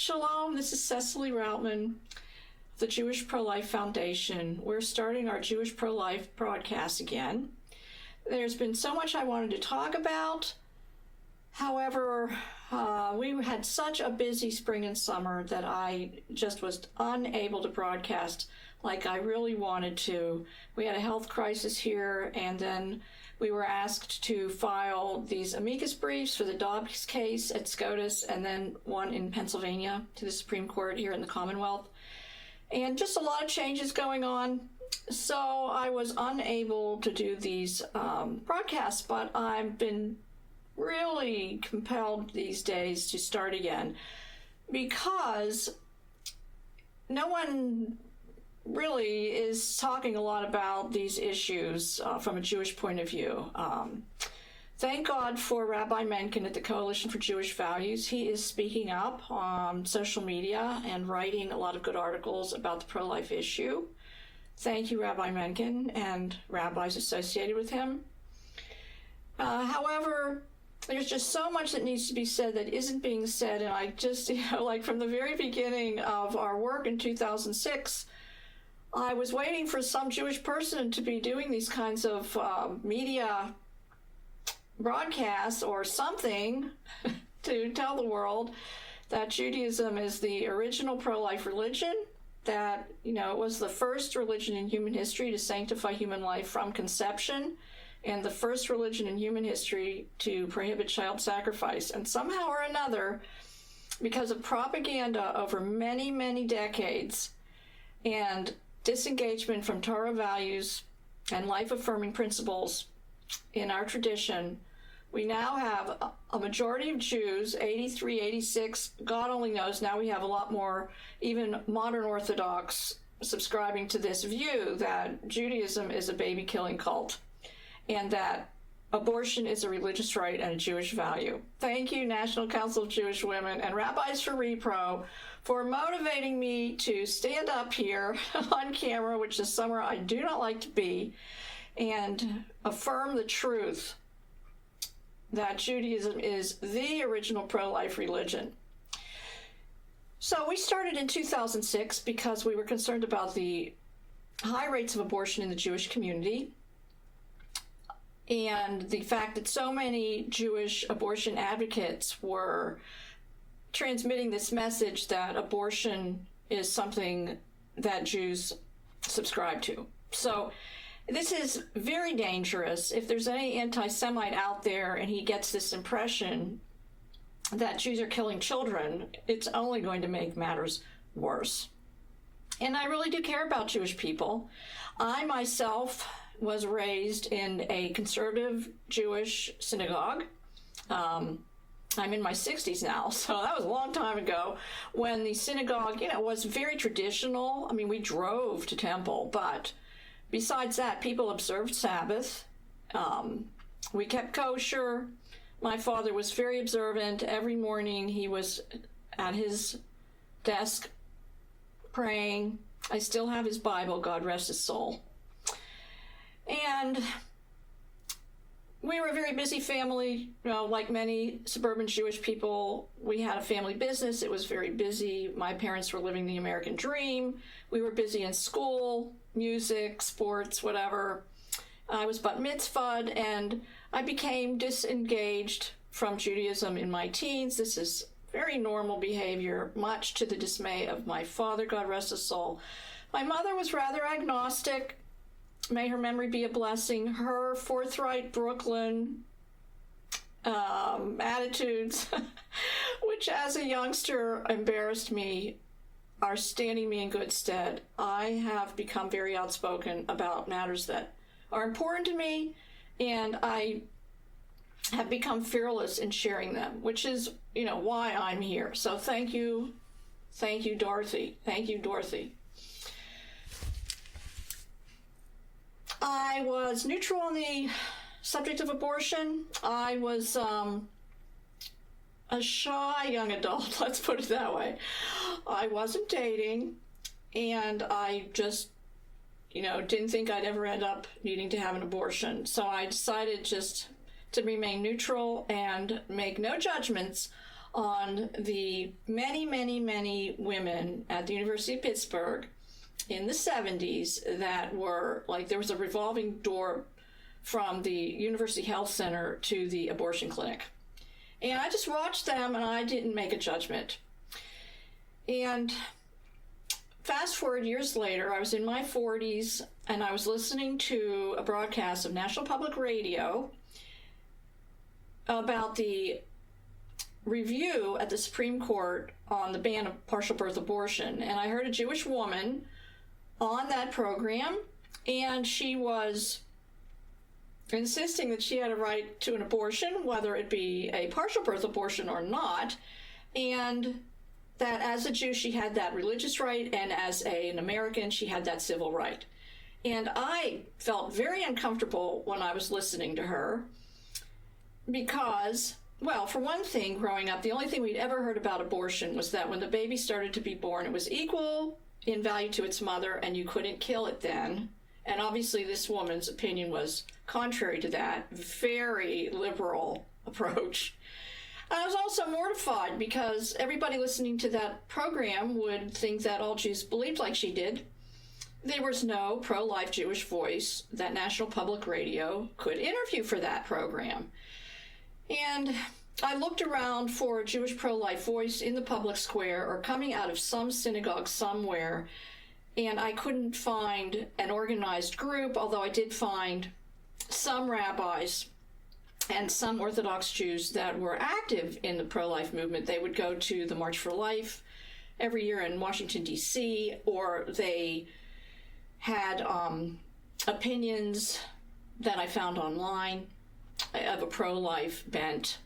Shalom, this is Cecily Routman of the Jewish Pro-Life Foundation. We're starting our Jewish Pro-Life broadcast again. There's been so much I wanted to talk about. However, we had such a busy spring and summer that I just was unable to broadcast like I really wanted to. We had a health crisis here, and then we were asked to file these amicus briefs for the Dobbs case at SCOTUS, and then one in Pennsylvania to the Supreme Court here in the Commonwealth. And just a lot of changes going on. So I was unable to do these broadcasts, but I've been really compelled these days to start again because no one really is talking a lot about these issues from a Jewish point of view. Thank God for Rabbi Menken at the Coalition for Jewish Values. He is speaking up on social media and writing a lot of good articles about the pro-life issue. Thank you, Rabbi Menken, and rabbis associated with him. However, there's just so much that needs to be said that isn't being said, and I just, like from the very beginning of our work in 2006, I was waiting for some Jewish person to be doing these kinds of media broadcasts or something to tell the world that Judaism is the original pro-life religion, that, it was the first religion in human history to sanctify human life from conception, and the first religion in human history to prohibit child sacrifice. And somehow or another, because of propaganda over many, many decades and disengagement from Torah values and life-affirming principles in our tradition, we now have a majority of Jews, 83, 86, God only knows, now we have a lot more, even modern Orthodox, subscribing to this view that Judaism is a baby-killing cult and that abortion is a religious right and a Jewish value. Thank you, National Council of Jewish Women and Rabbis for Repro, for motivating me to stand up here on camera, which is somewhere I do not like to be, and affirm the truth that Judaism is the original pro-life religion. So we started in 2006 because we were concerned about the high rates of abortion in the Jewish community and the fact that so many Jewish abortion advocates were transmitting this message that abortion is something that Jews subscribe to. So this is very dangerous. If there's any anti-Semite out there and he gets this impression that Jews are killing children, it's only going to make matters worse. And I really do care about Jewish people. I myself was raised in a conservative Jewish synagogue. I'm in my 60s now, so that was a long time ago when the synagogue, was very traditional. I mean, we drove to temple, but besides that, people observed Sabbath. We kept kosher. My father was very observant. Every morning he was at his desk praying. I still have his Bible, God rest his soul. And we were a very busy family, like many suburban Jewish people. We had a family business. It was very busy. My parents were living the American dream. We were busy in school, music, sports, whatever. I was bat mitzvahed, and I became disengaged from Judaism in my teens. This is very normal behavior, much to the dismay of my father, God rest his soul. My mother was rather agnostic. May her memory be a blessing. Her forthright Brooklyn attitudes, which as a youngster embarrassed me, are standing me in good stead. I have become very outspoken about matters that are important to me, and I have become fearless in sharing them, which is, why I'm here. So thank you, Dorothy. Thank you, Dorothy. I was neutral on the subject of abortion. I was a shy young adult, let's put it that way. I wasn't dating, and I just, didn't think I'd ever end up needing to have an abortion. So I decided just to remain neutral and make no judgments on the many, many, many women at the University of Pittsburgh in the 70s that were like, there was a revolving door from the University Health Center to the abortion clinic. And I just watched them and I didn't make a judgment. And fast forward years later, I was in my 40s and I was listening to a broadcast of National Public Radio about the review at the Supreme Court on the ban of partial birth abortion. And I heard a Jewish woman on that program, and she was insisting that she had a right to an abortion, whether it be a partial birth abortion or not, and that as a Jew she had that religious right, and as an American she had that civil right. And I felt very uncomfortable when I was listening to her because, well, for one thing, growing up, the only thing we'd ever heard about abortion was that when the baby started to be born, it was equal in value to its mother and you couldn't kill it then. And obviously this woman's opinion was contrary to that very liberal approach. And I was also mortified because everybody listening to that program would think that all Jews believed like she did. There was no pro-life Jewish voice that National Public Radio could interview for that program. And I looked around for a Jewish pro-life voice in the public square or coming out of some synagogue somewhere, and I couldn't find an organized group, although I did find some rabbis and some Orthodox Jews that were active in the pro-life movement. They would go to the March for Life every year in Washington, D.C., or they had opinions that I found online of a pro-life bent.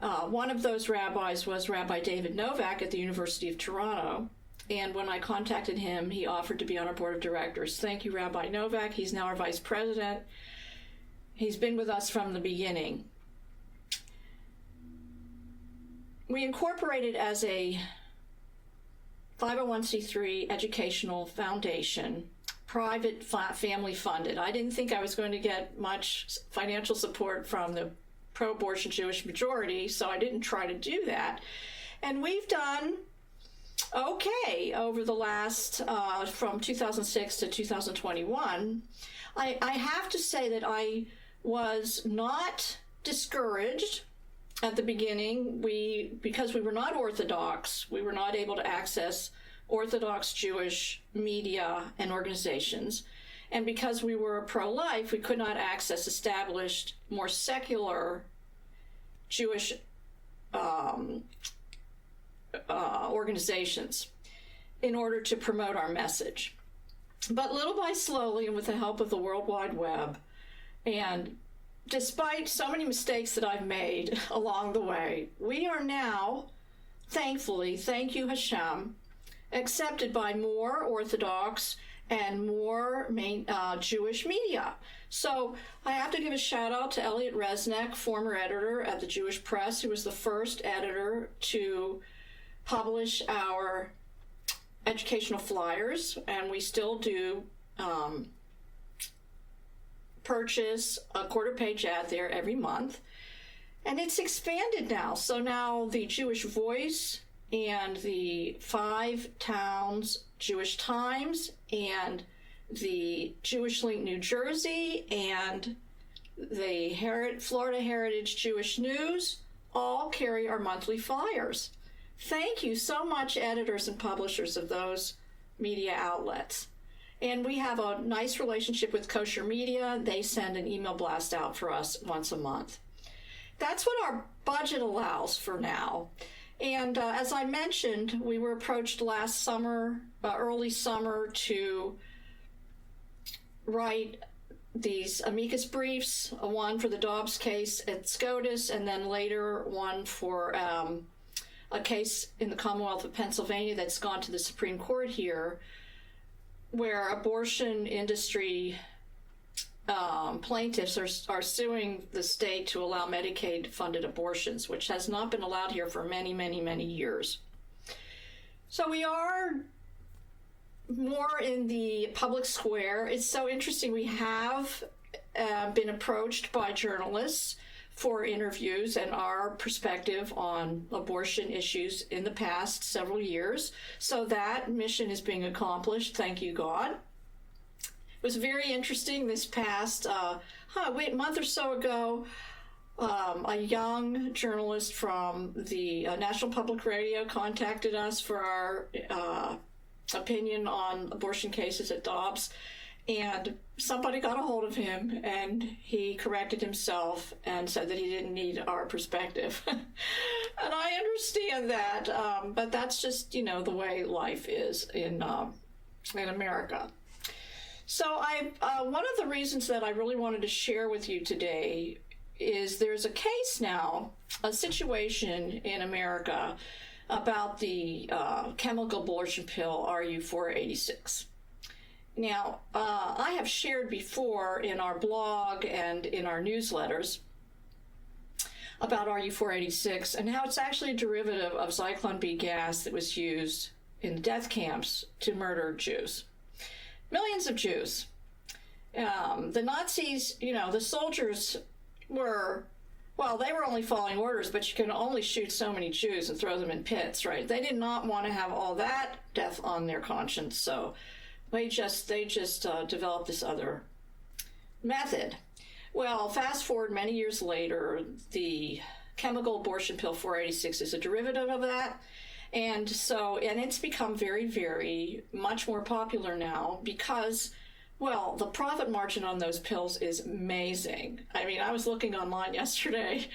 One of those rabbis was Rabbi David Novak at the University of Toronto, and when I contacted him, he offered to be on our board of directors. Thank you, Rabbi Novak. He's now our vice president. He's been with us from the beginning. We incorporated as a 501c3 educational foundation, private, family funded. I didn't think I was going to get much financial support from the pro-abortion Jewish majority, so I didn't try to do that. And we've done okay over the last, from 2006 to 2021. I have to say that I was not discouraged at the beginning. Because we were not Orthodox, we were not able to access Orthodox Jewish media and organizations. And because we were pro-life, we could not access established, more secular Jewish organizations in order to promote our message. But little by slowly, and with the help of the World Wide Web, and despite so many mistakes that I've made along the way, we are now, thankfully, thank you Hashem, accepted by more Orthodox and more Jewish media. So I have to give a shout out to Elliot Resnick, former editor at the Jewish Press, who was the first editor to publish our educational flyers, and we still do purchase a quarter-page ad there every month. And it's expanded now. So now the Jewish Voice and the 5 Towns Jewish Times and the Jewish Link New Jersey and the Florida Heritage Jewish News all carry our monthly flyers. Thank you so much, editors and publishers of those media outlets. And we have a nice relationship with Kosher Media. They send an email blast out for us once a month. That's what our budget allows for now. And as I mentioned, we were approached last summer, early summer, to write these amicus briefs, one for the Dobbs case at SCOTUS, and then later one for a case in the Commonwealth of Pennsylvania that's gone to the Supreme Court here, where abortion industry plaintiffs are suing the state to allow Medicaid-funded abortions, which has not been allowed here for many, many, many years. So we are more in the public square. It's so interesting. We have been approached by journalists for interviews and our perspective on abortion issues in the past several years. So that mission is being accomplished. Thank you, God. It was very interesting this past, month or so ago. A young journalist from the National Public Radio contacted us for our opinion on abortion cases at Dobbs, and somebody got a hold of him, and he corrected himself and said that he didn't need our perspective. And I understand that, but that's just, the way life is in America. So one of the reasons that I really wanted to share with you today is there's a case now, a situation in America about the chemical abortion pill RU486. Now, I have shared before in our blog and in our newsletters about RU486 and how it's actually a derivative of Zyklon B gas that was used in the death camps to murder Jews. Millions of Jews. The Nazis, the soldiers they were only following orders, but you can only shoot so many Jews and throw them in pits, right? They did not want to have all that death on their conscience, so they just developed this other method. Well, fast forward many years later, the chemical abortion pill 486 is a derivative of that. And it's become very, very much more popular now because, the profit margin on those pills is amazing. I mean, I was looking online yesterday,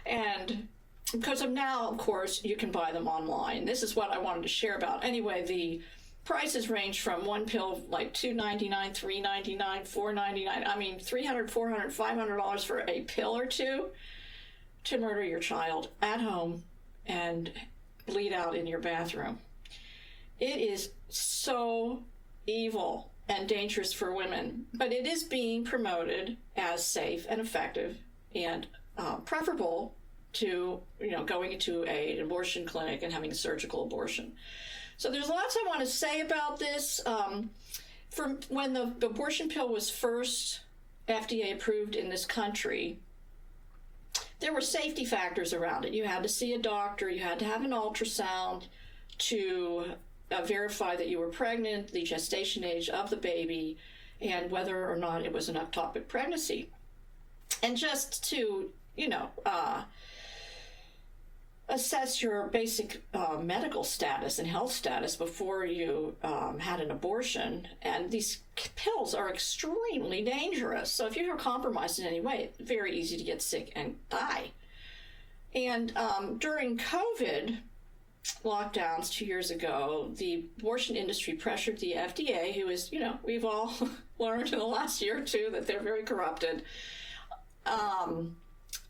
and because of now, of course, you can buy them online. This is what I wanted to share about. Anyway, the prices range from one pill like $2.99, $3.99, $4.99. I mean, $300, $400, $500 for a pill or two to murder your child at home and bleed out in your bathroom. It is so evil and dangerous for women, but it is being promoted as safe and effective and preferable to going into an abortion clinic and having a surgical abortion. So there's lots I want to say about this. From when the abortion pill was first FDA approved in this country, there were safety factors around it. You had to see a doctor, you had to have an ultrasound to verify that you were pregnant, the gestation age of the baby, and whether or not it was an ectopic pregnancy. And just to, assess your basic medical status and health status before you had an abortion. And these pills are extremely dangerous. So if you're compromised in any way, it's very easy to get sick and die. And during COVID lockdowns 2 years ago, the abortion industry pressured the FDA, who is, we've all learned in the last year or two that they're very corrupted.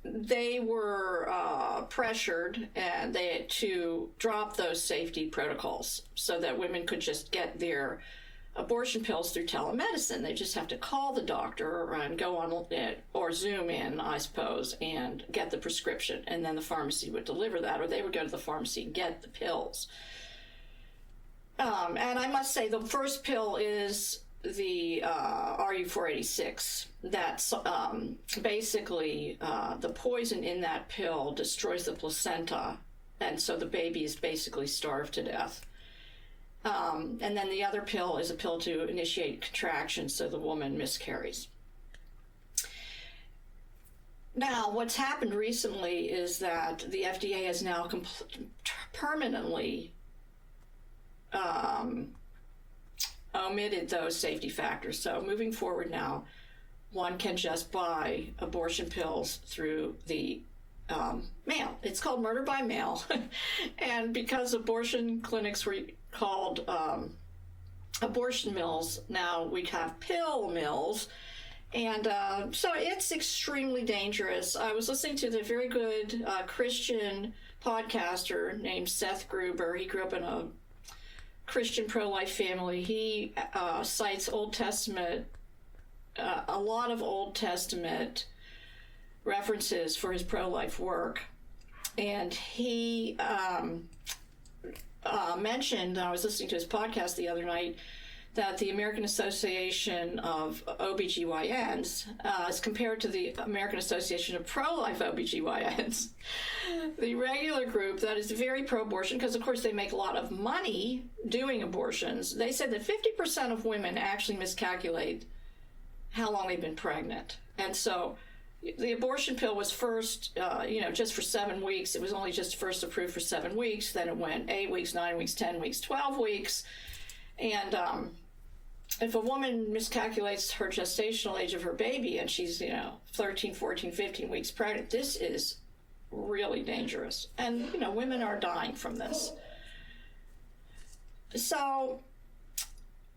They were pressured to drop those safety protocols so that women could just get their abortion pills through telemedicine. They just have to call the doctor and go on or Zoom in, I suppose, and get the prescription, and then the pharmacy would deliver that, or they would go to the pharmacy and get the pills. And I must say, the first pill is the RU486. That's basically the poison in that pill destroys the placenta, and so the baby is basically starved to death. And then the other pill is a pill to initiate contractions so the woman miscarries. Now, what's happened recently is that the FDA has now permanently omitted those safety factors. So moving forward now, one can just buy abortion pills through the mail. It's called murder by mail. And because abortion clinics were called abortion mills, now we have pill mills. And so it's extremely dangerous. I was listening to the very good Christian podcaster named Seth Gruber. He grew up in a Christian pro-life family. He cites Old Testament, a lot of Old Testament references for his pro-life work. And he mentioned, I was listening to his podcast the other night, that the American Association of OBGYNs, as compared to the American Association of Pro-Life OBGYNs, the regular group that is very pro-abortion, because of course they make a lot of money doing abortions, they said that 50% of women actually miscalculate how long they've been pregnant. And so the abortion pill was first, just for 7 weeks. It was only just first approved for 7 weeks. Then it went 8 weeks, 9 weeks, 10 weeks, 12 weeks. And if a woman miscalculates her gestational age of her baby and she's, 13, 14, 15 weeks pregnant, this is really dangerous. And, women are dying from this. So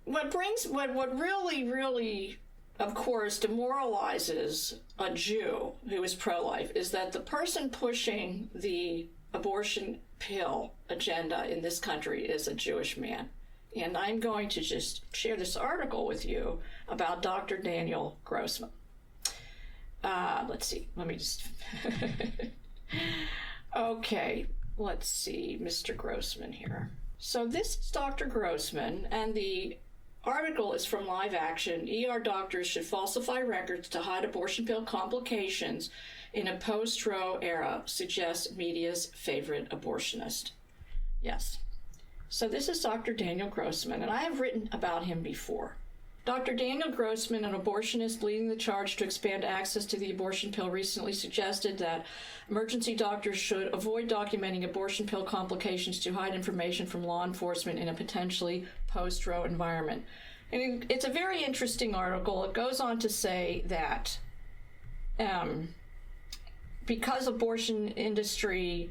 what really, of course, demoralizes a Jew who is pro-life is that the person pushing the abortion pill agenda in this country is a Jewish man. And I'm going to just share this article with you about Dr. Daniel Grossman. Let's see. Let me just... Okay, let's see, Mr. Grossman here. So this is Dr. Grossman, and the article is from Live Action. ER doctors should falsify records to hide abortion pill complications in a post-Roe era, suggests media's favorite abortionist. Yes. So this is Dr. Daniel Grossman, and I have written about him before. Dr. Daniel Grossman, an abortionist leading the charge to expand access to the abortion pill, recently suggested that emergency doctors should avoid documenting abortion pill complications to hide information from law enforcement in a potentially post-Roe environment. And it's a very interesting article. It goes on to say that because abortion industry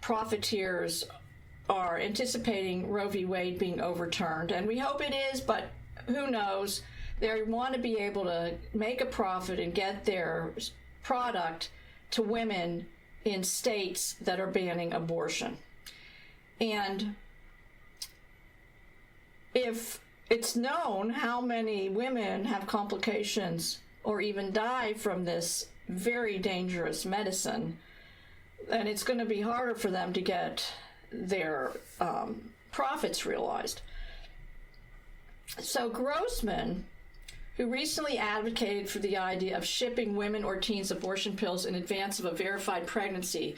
profiteers are anticipating Roe v. Wade being overturned, and we hope it is, but who knows? They want to be able to make a profit and get their product to women in states that are banning abortion. And if it's known how many women have complications or even die from this very dangerous medicine, then it's going to be harder for them to get their profits realized. So Grossman, who recently advocated for the idea of shipping women or teens abortion pills in advance of a verified pregnancy,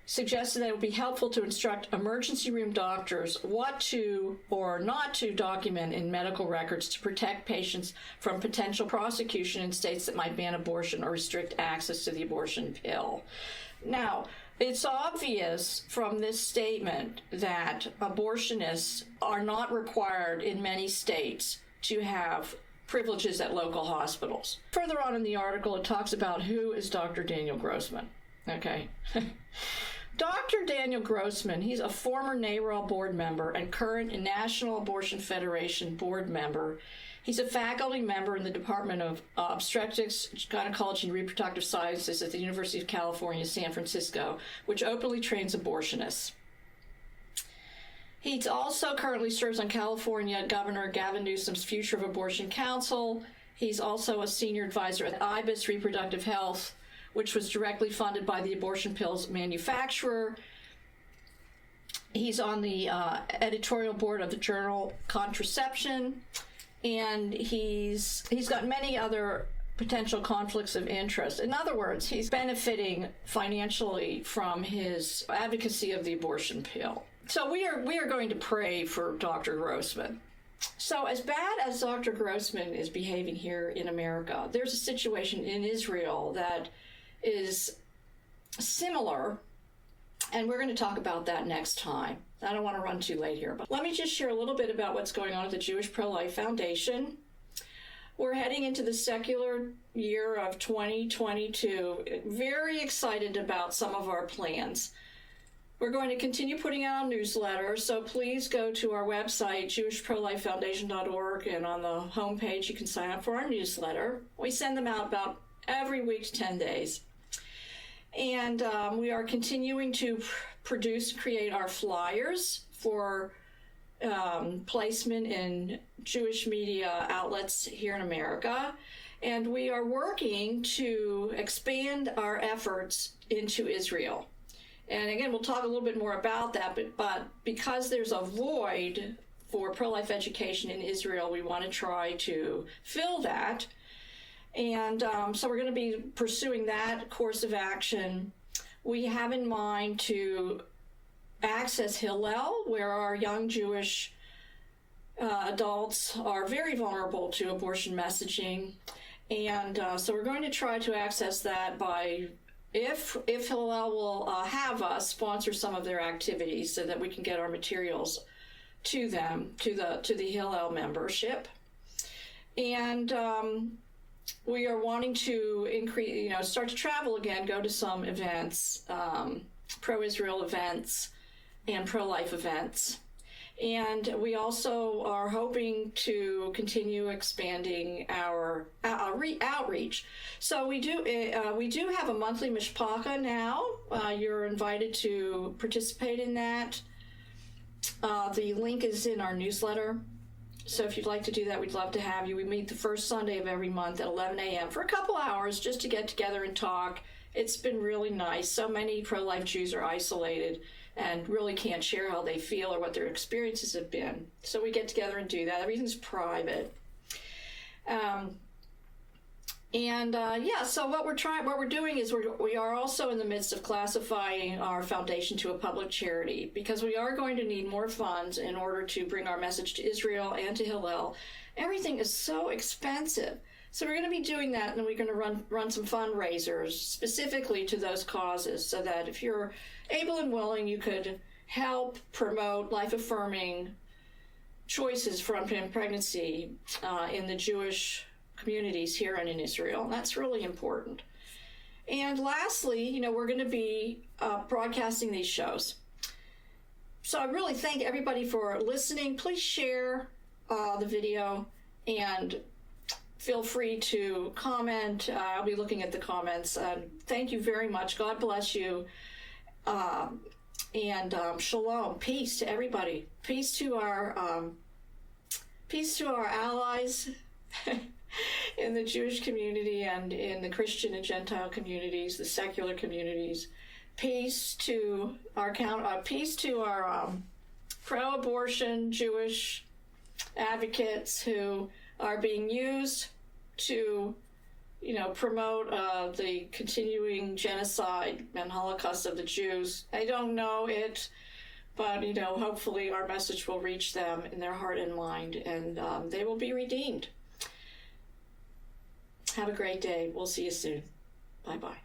suggested that it would be helpful to instruct emergency room doctors what to or not to document in medical records to protect patients from potential prosecution in states that might ban abortion or restrict access to the abortion pill. Now, it's obvious from this statement that abortionists are not required in many states to have privileges at local hospitals. Further on in the article, it talks about who is Dr. Daniel Grossman. Okay. Dr. Daniel Grossman, he's a former NARAL board member and current National Abortion Federation board member. He's a faculty member in the Department of Obstetrics, Gynecology, and Reproductive Sciences at the University of California, San Francisco, which openly trains abortionists. He also currently serves on California Governor Gavin Newsom's Future of Abortion Council. He's also a senior advisor at IBIS Reproductive Health, which was directly funded by the abortion pills manufacturer. He's on the editorial board of the journal Contraception, and he's got many other potential conflicts of interest. In other words, he's benefiting financially from his advocacy of the abortion pill. So we are going to pray for Dr. Grossman. So as bad as Dr. Grossman is behaving here in America, there's a situation in Israel that is similar, and we're going to talk about that next time. I don't want to run too late here, but let me just share a little bit about what's going on at the Jewish Pro-Life Foundation. We're heading into the secular year of 2022. Very excited about some of our plans. We're going to continue putting out a newsletter, so please go to our website, jewishprolifefoundation.org, and on the homepage you can sign up for our newsletter. We send them out about every week to 10 days. And we are continuing to create our flyers for placement in Jewish media outlets here in America. And we are working to expand our efforts into Israel. And again, we'll talk a little bit more about that, but because there's a void for pro-life education in Israel. We want to try to fill that. And so we're going to be pursuing that course of action. We have in mind to access Hillel, where our young Jewish adults are very vulnerable to abortion messaging. And so we're going to try to access that by, if Hillel will have us sponsor some of their activities so that we can get our materials to them, to the Hillel membership. And we are wanting to increase, start to travel again, go to some events, pro-Israel events and pro-life events. And we also are hoping to continue expanding our outreach. So we do have a monthly mishpacha now. You're invited to participate in that. The link is in our newsletter. So if you'd like to do that, we'd love to have you. We meet the first Sunday of every month at 11 a.m. for a couple hours just to get together and talk. It's been really nice. So many pro-life Jews are isolated and really can't share how they feel or what their experiences have been. So we get together and do that. Everything's private. So what we're doing is we are also in the midst of classifying our foundation to a public charity, because we are going to need more funds in order to bring our message to Israel and to Hillel. Everything is so expensive. So we're going to be doing that, and we're going to run some fundraisers specifically to those causes, so that if you're able and willing, you could help promote life-affirming choices from pregnancy in the Jewish communities here and in Israel. And that's really important. And lastly, we're going to be broadcasting these shows. So I really thank everybody for listening. Please share the video and feel free to comment. I'll be looking at the comments. Thank you very much. God bless you. And shalom, peace to everybody. Peace to our allies in the Jewish community and in the Christian and Gentile communities, the secular communities. Peace to our pro-abortion Jewish advocates who are being used to, promote the continuing genocide and Holocaust of the Jews. I don't know it, but, hopefully our message will reach them in their heart and mind, and they will be redeemed. Have a great day. We'll see you soon. Bye-bye.